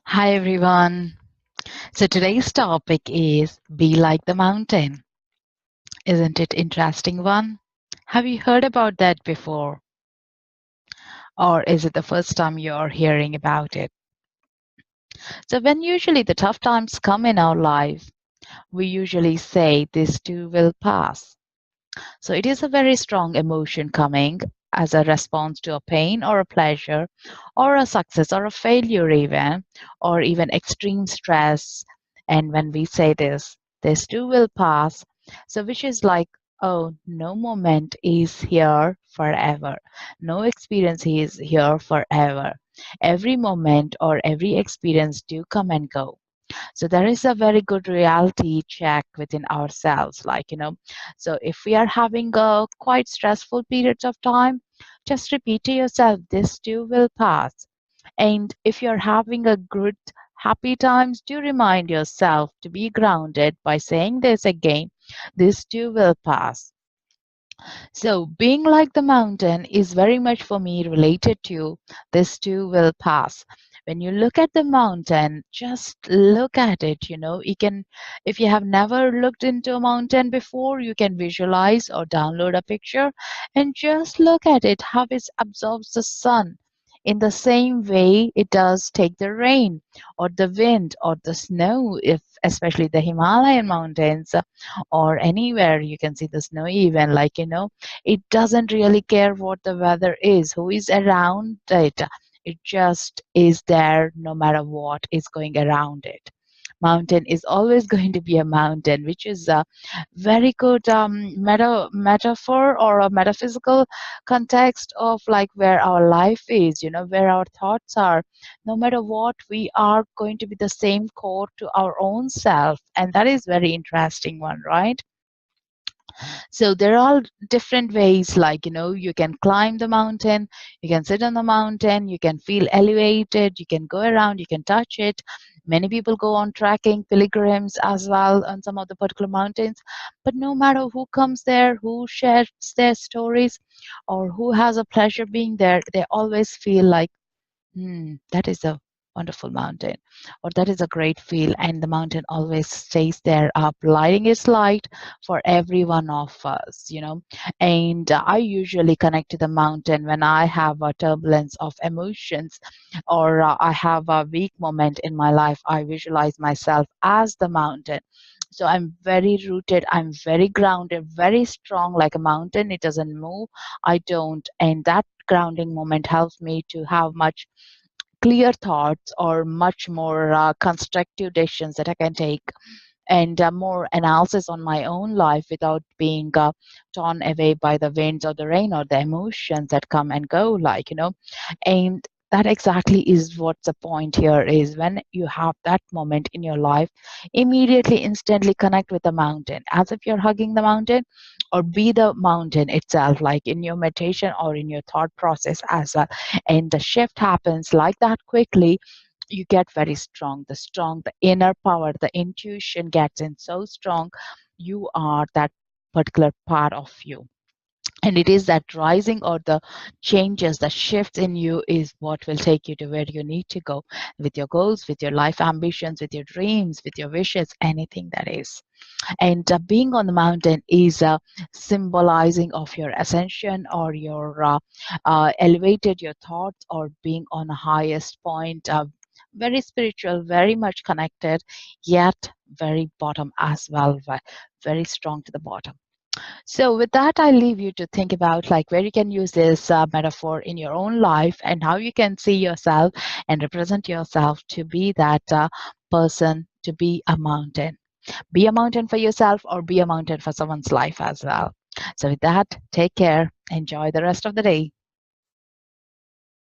Hi everyone. So today's topic is be like the mountain. Isn't it interesting one? Have you heard about that before? Or is it the first time you're hearing about it? So when usually the tough times come in our life, we usually say this too will pass. So it is a very strong emotion coming as a response to a pain or a pleasure or a success or a failure even or even extreme stress. And when we say this too will pass. So which is like, oh, no moment is here forever. No experience is here forever. Every moment or every experience do come and go. So there is a very good reality check within ourselves, so if we are having a quite stressful periods of time, just repeat to yourself, this too will pass. And if you're having a good happy times, do remind yourself to be grounded by saying this again, this too will pass. So, being like the mountain is very much for me related to this too will pass. When you look at the mountain, just look at it. You can, if you have never looked into a mountain before, you can visualize or download a picture and just look at it, how it absorbs the sun. In the same way, it does take the rain or the wind or the snow, if especially the Himalayan mountains or anywhere you can see the snow, even it doesn't really care what the weather is, who is around it. It just is there no matter what is going around it. Mountain is always going to be a mountain, which is a very good metaphor or a metaphysical context of like where our life is, where our thoughts are. No matter what, we are going to be the same core to our own self. And that is very interesting one, right? So there are different ways, you can climb the mountain, you can sit on the mountain, you can feel elevated, you can go around, you can touch it. Many people go on trekking, pilgrims as well on some of the particular mountains. But no matter who comes there, who shares their stories, or who has a pleasure being there, they always feel like, that is a wonderful mountain, or that is a great feel, and the mountain always stays there up, lighting its light for every one of us, And I usually connect to the mountain when I have a turbulence of emotions, or I have a weak moment in my life. I visualize myself as the mountain. So I'm very rooted, I'm very grounded, very strong like a mountain. It doesn't move, I don't. And that grounding moment helps me to have much clear thoughts or much more constructive decisions that I can take, and more analysis on my own life without being torn away by the winds or the rain or the emotions that come and go, and that exactly is what the point here is. When you have that moment in your life, immediately instantly connect with the mountain as if you're hugging the mountain, or be the mountain itself, like in your meditation or in your thought process as well. And the shift happens like that quickly. You get very strong, the inner power, the intuition gets in so strong. You are that particular part of you, and it is that rising or the changes, the shifts in you is what will take you to where you need to go with your goals, with your life ambitions, with your dreams, with your wishes, anything that is. And being on the mountain is symbolizing of your ascension, or your elevated your thoughts, or being on a highest point, very spiritual, very much connected, yet very bottom as well, very strong to the bottom. So with that, I leave you to think about like where you can use this metaphor in your own life, and how you can see yourself and represent yourself to be that person, to be a mountain. Be a mountain for yourself, or be a mountain for someone's life as well. So with that, take care. Enjoy the rest of the day.